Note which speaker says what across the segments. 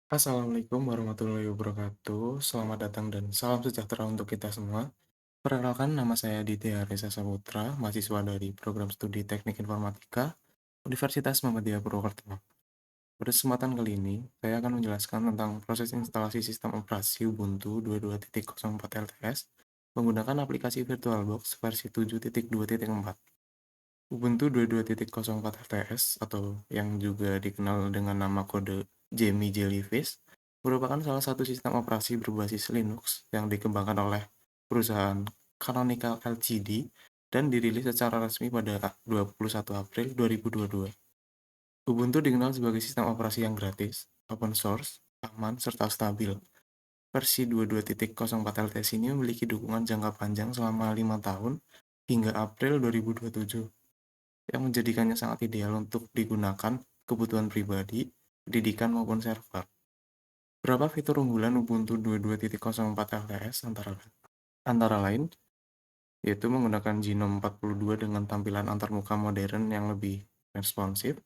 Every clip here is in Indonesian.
Speaker 1: Assalamualaikum warahmatullahi wabarakatuh. Selamat datang dan salam sejahtera untuk kita semua. Perkenalkan, nama saya Ditya Reza Saputra, mahasiswa dari Program Studi Teknik Informatika Universitas Muhammadiyah Purwokerto. Pada kesempatan kali ini, saya akan menjelaskan tentang proses instalasi sistem operasi Ubuntu 22.04 LTS menggunakan aplikasi VirtualBox versi 7.2.4. Ubuntu 22.04 LTS atau yang juga dikenal dengan nama kode Jammy Jellyfish merupakan salah satu sistem operasi berbasis Linux yang dikembangkan oleh perusahaan Canonical Ltd dan dirilis secara resmi pada 21 April 2022. Ubuntu dikenal sebagai sistem operasi yang gratis, open source, aman, serta stabil. Versi 22.04 LTS ini memiliki dukungan jangka panjang selama 5 tahun hingga April 2027 yang menjadikannya sangat ideal untuk digunakan kebutuhan pribadi, pendidikan maupun server. Berapa fitur unggulan Ubuntu 22.04 LTS antara lain, yaitu menggunakan Genome 42 dengan tampilan antarmuka modern yang lebih responsif,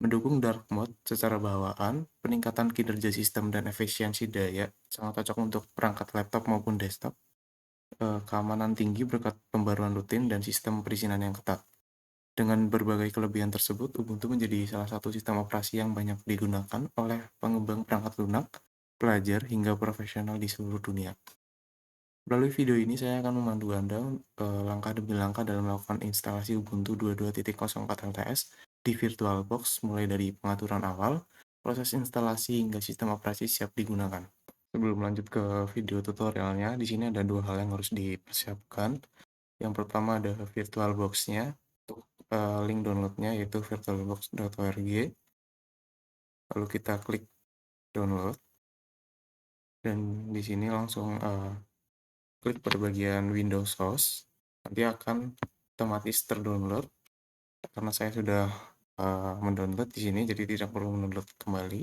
Speaker 1: mendukung dark mode secara bawaan, peningkatan kinerja sistem dan efisiensi daya, sangat cocok untuk perangkat laptop maupun desktop, keamanan tinggi berkat pembaruan rutin dan sistem perizinan yang ketat. Dengan berbagai kelebihan tersebut, Ubuntu menjadi salah satu sistem operasi yang banyak digunakan oleh pengembang perangkat lunak, pelajar, hingga profesional di seluruh dunia. Melalui video ini, saya akan memandu Anda langkah demi langkah dalam melakukan instalasi Ubuntu 22.04 LTS di VirtualBox, mulai dari pengaturan awal, proses instalasi, hingga sistem operasi siap digunakan. Sebelum lanjut ke video tutorialnya, di sini ada dua hal yang harus dipersiapkan. Yang pertama ada VirtualBox-nya, untuk link downloadnya yaitu virtualbox.org. Lalu kita klik download, dan di sini langsung klik pada bagian Windows Host. Nanti akan otomatis terdownload karena saya sudah mendownload di sini, jadi tidak perlu mendownload kembali.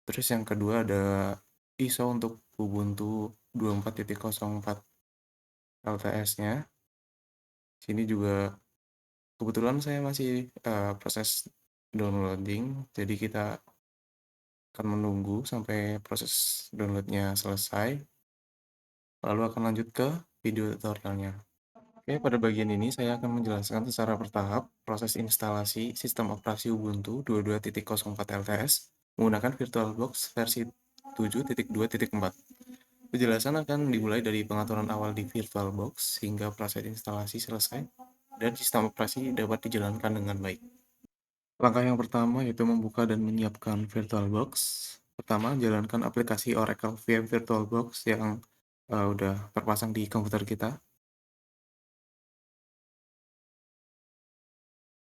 Speaker 1: Terus yang kedua ada ISO untuk Ubuntu 24.04 LTS-nya. Sini juga kebetulan saya masih proses downloading, jadi kita akan menunggu sampai proses downloadnya selesai, lalu akan lanjut ke video tutorialnya. Oke, pada bagian ini saya akan menjelaskan secara bertahap proses instalasi sistem operasi Ubuntu 22.04 LTS menggunakan VirtualBox versi 7.2.4. Penjelasan akan dimulai dari pengaturan awal di VirtualBox hingga proses instalasi selesai dan sistem operasi dapat dijalankan dengan baik. Langkah yang pertama yaitu membuka dan menyiapkan VirtualBox. Pertama, jalankan aplikasi Oracle VM VirtualBox yang udah terpasang di komputer kita.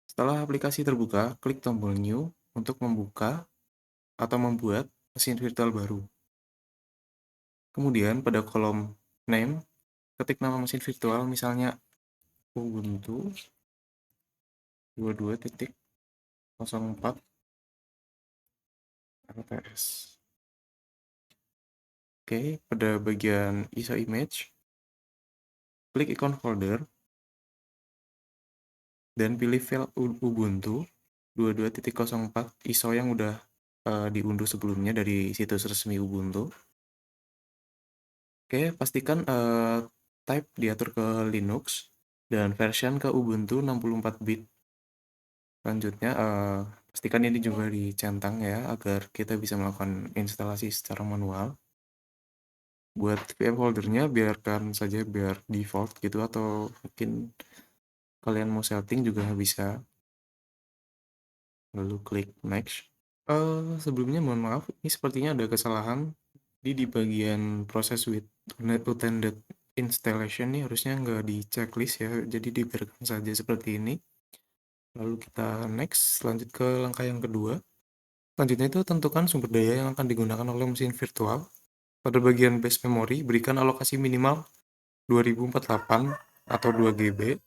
Speaker 1: Setelah aplikasi terbuka, klik tombol New untuk membuka atau membuat mesin virtual baru. Kemudian pada kolom Name, ketik nama mesin virtual, misalnya Ubuntu 22.04 LTS. Oke, pada bagian ISO image, klik ikon folder dan pilih file Ubuntu 22.04 ISO yang udah diunduh sebelumnya dari situs resmi Ubuntu. Oke, pastikan type diatur ke Linux dan version ke Ubuntu 64 bit. Selanjutnya, pastikan ini juga dicentang ya, agar kita bisa melakukan instalasi secara manual. Buat VM foldernya biarkan saja biar default gitu, atau mungkin kalian mau setting juga bisa. Lalu klik next. Sebelumnya mohon maaf, ini sepertinya ada kesalahan di bagian proses with unattended installation nih, harusnya nggak di checklist ya, jadi dibiarkan saja seperti ini. Lalu kita next, lanjut ke langkah yang kedua. Selanjutnya itu tentukan sumber daya yang akan digunakan oleh mesin virtual. Pada bagian base memory, berikan alokasi minimal 2048 atau 2 GB,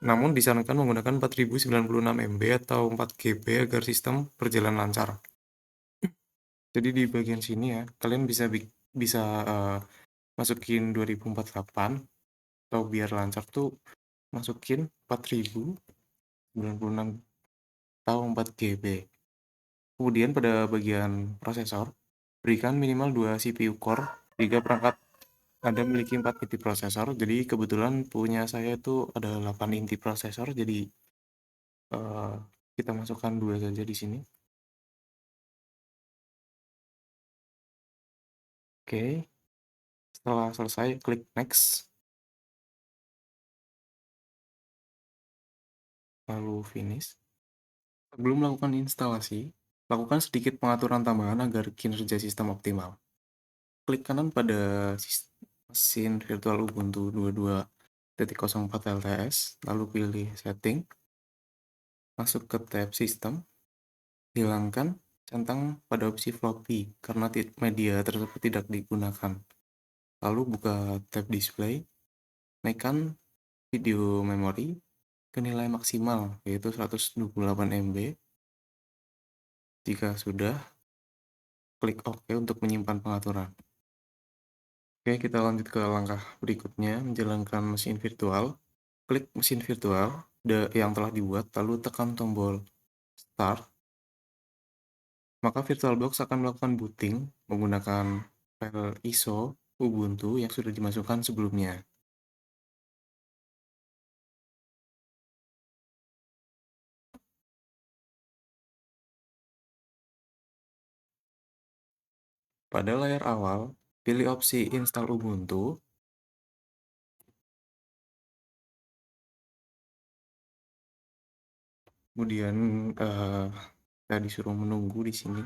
Speaker 1: namun disarankan menggunakan 4096 MB atau 4 GB agar sistem berjalan lancar. Jadi di bagian sini ya, kalian bisa masukin 2048, atau biar lancar tuh masukin 4096 atau 4 GB. Kemudian pada bagian prosesor, Berikan minimal 2 CPU core, 3 perangkat Anda memiliki 4 inti prosesor, jadi kebetulan punya saya itu ada 8 inti prosesor, jadi eh, kita masukkan 2 saja di sini. Oke, setelah selesai klik next, lalu finish. Sebelum melakukan instalasi, lakukan sedikit pengaturan tambahan agar kinerja sistem optimal. Klik kanan pada mesin virtual Ubuntu 22.04 LTS, lalu pilih setting, masuk ke tab sistem, hilangkan centang pada opsi floppy karena media tersebut tidak digunakan. Lalu buka tab display, naikkan video memori ke nilai maksimal yaitu 128 MB. Jika sudah, klik OK untuk menyimpan pengaturan. Oke, kita lanjut ke langkah berikutnya, menjalankan mesin virtual. Klik mesin virtual yang telah dibuat, lalu tekan tombol Start. Maka VirtualBox akan melakukan booting menggunakan file ISO Ubuntu yang sudah dimasukkan sebelumnya. Pada layar awal, pilih opsi Install Ubuntu, kemudian kita disuruh menunggu di sini.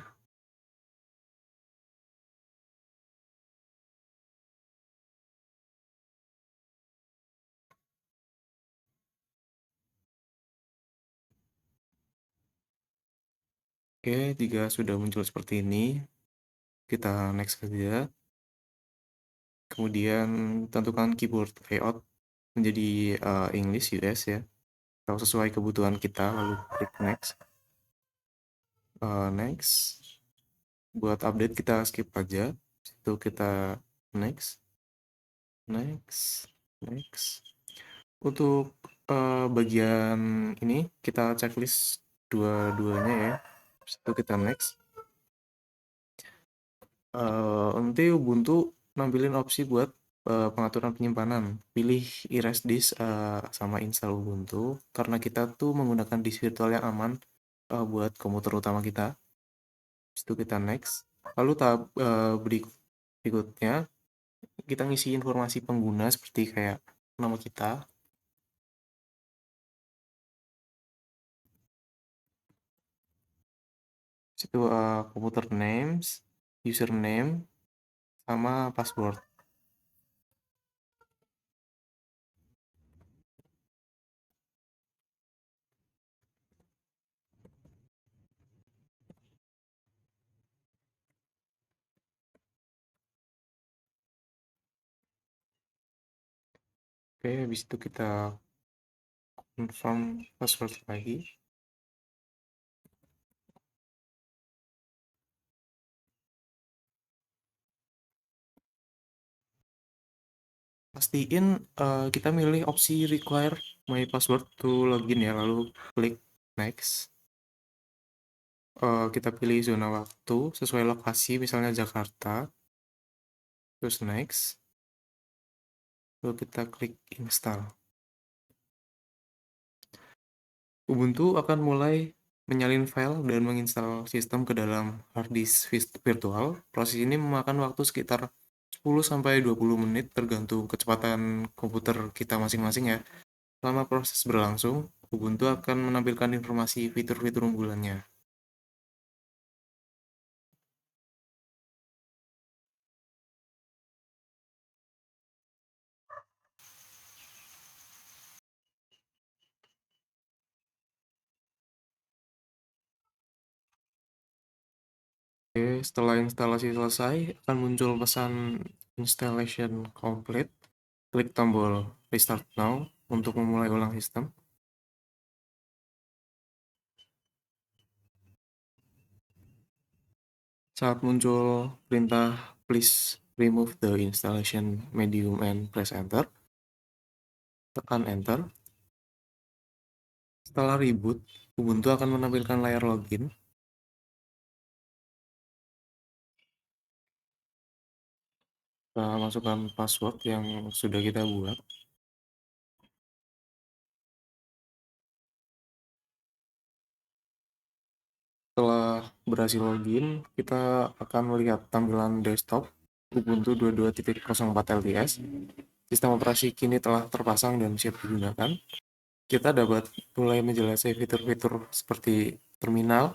Speaker 1: Oke, jika sudah muncul seperti ini, kita next saja. Kemudian tentukan keyboard layout menjadi English US ya, atau sesuai kebutuhan kita, lalu klik next. Next, buat update kita skip aja, itu kita next, next, next. Untuk bagian ini kita checklist dua-duanya ya, itu kita next. Nanti Ubuntu nampilin opsi buat pengaturan penyimpanan. Pilih erase disk sama install Ubuntu karena kita tuh menggunakan disk virtual yang aman buat komputer utama kita. Habis itu kita next. Lalu tahap berikutnya kita ngisi informasi pengguna seperti kayak nama kita. Habis itu komputer names, username, sama password. Oke, habis itu kita confirm password lagi. Pastiin kita milih opsi require my password to login ya, lalu klik next. Kita pilih zona waktu sesuai lokasi, misalnya Jakarta, terus next, lalu kita klik install. Ubuntu akan mulai menyalin file dan menginstal sistem ke dalam hard disk virtual. Proses ini memakan waktu sekitar 10-20 menit tergantung kecepatan komputer kita masing-masing ya. Selama proses berlangsung, Ubuntu akan menampilkan informasi fitur-fitur unggulannya. Oke, setelah instalasi selesai, akan muncul pesan installation complete. Klik tombol restart now untuk memulai ulang sistem. Saat muncul perintah please remove the installation medium and press enter, tekan enter. Setelah reboot, Ubuntu akan menampilkan layar login. Kita masukkan password yang sudah kita buat. Setelah berhasil login, kita akan melihat tampilan desktop Ubuntu 22.04 LTS. Sistem operasi kini telah terpasang dan siap digunakan. Kita dapat mulai menjelajahi fitur-fitur seperti terminal,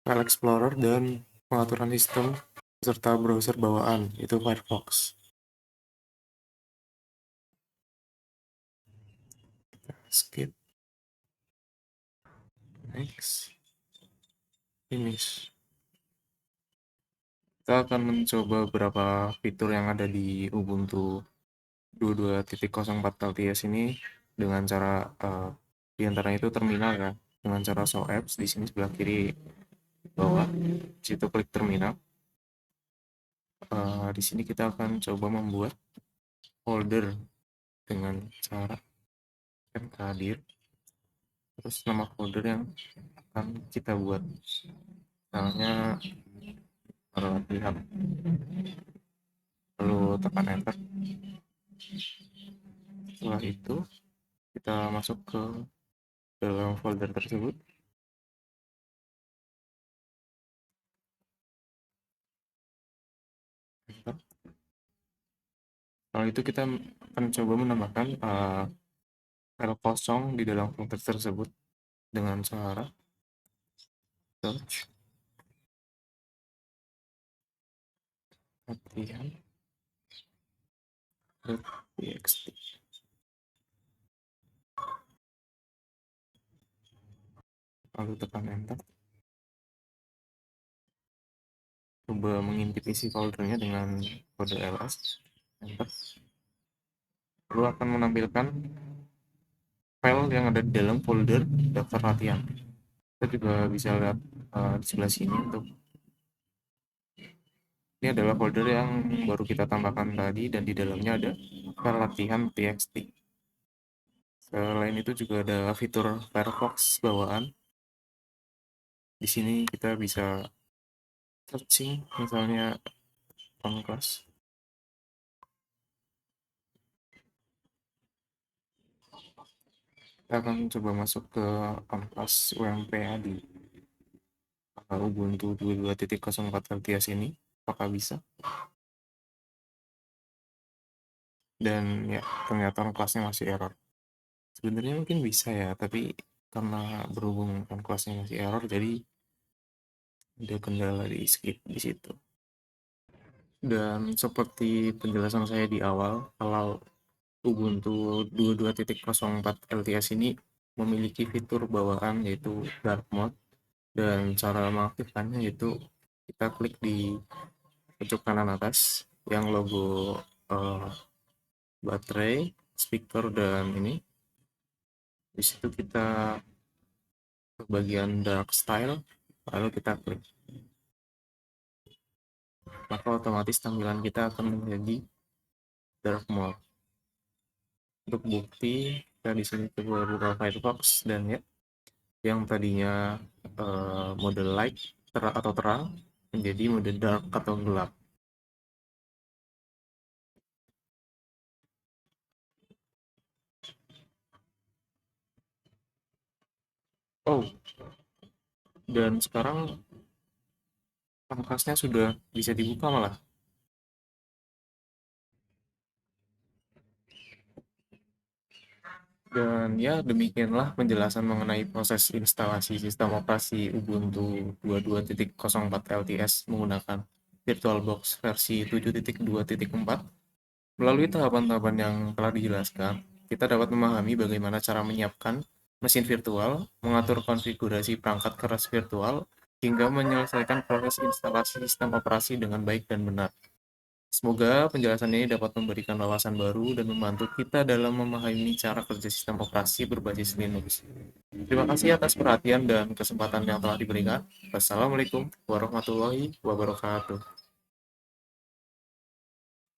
Speaker 1: file explorer, dan pengaturan sistem serta browser bawaan, yaitu Firefox. Skip, next, finish. Kita akan mencoba beberapa fitur yang ada di Ubuntu 22.04 LTS ini dengan cara di antaranya itu terminal ya, dengan cara show apps di sini sebelah kiri bawah, situ klik terminal. Di sini kita akan coba membuat folder dengan cara mkdir, terus nama folder yang akan kita buat, misalnya lihat, lalu tekan enter. Setelah itu kita masuk ke dalam folder tersebut. Enter. Setelah itu kita akan coba menambahkan file kosong di dalam folder tersebut dengan cara search latihan.txt, lalu tekan enter. Coba mengintip isi foldernya dengan kode ls, enter. Lalu akan menampilkan file yang ada di dalam folder daftar latihan. Kita juga bisa lihat di sebelah sini untuk ini adalah folder yang baru kita tambahkan tadi dan di dalamnya ada file latihan.txt. Selain itu juga ada fitur Firefox bawaan. Di sini kita bisa searching misalnya Pangkas. Kita akan coba masuk ke Pangkas UMPA di Ubuntu 22.04 LTS ini. Apakah bisa? Dan ya, ternyata kelasnya masih error. Sebenarnya mungkin bisa ya, tapi karena berhubung kelasnya masih error, jadi ada kendala di skip di situ. Dan seperti penjelasan saya di awal, kalau Ubuntu 22.04 LTS ini memiliki fitur bawaan yaitu dark mode, dan cara mengaktifkannya yaitu kita klik di pojok kanan atas yang logo baterai, speaker, dan ini. Di situ kita ke bagian dark style, lalu kita klik, maka otomatis tampilan kita akan menjadi dark mode. Untuk bukti, kita di sini coba buka Firefox dan ya, yang tadinya mode light atau terang menjadi mode dark atau gelap. Oh, dan sekarang pangkasnya sudah bisa dibuka malah. Dan ya, demikianlah penjelasan mengenai proses instalasi sistem operasi Ubuntu 22.04 LTS menggunakan VirtualBox versi 7.2.4. Melalui tahapan-tahapan yang telah dijelaskan, kita dapat memahami bagaimana cara menyiapkan mesin virtual, mengatur konfigurasi perangkat keras virtual, hingga menyelesaikan proses instalasi sistem operasi dengan baik dan benar. Semoga penjelasan ini dapat memberikan wawasan baru dan membantu kita dalam memahami cara kerja sistem operasi berbasis Linux. Terima kasih atas perhatian dan kesempatan yang telah diberikan. Wassalamualaikum warahmatullahi wabarakatuh.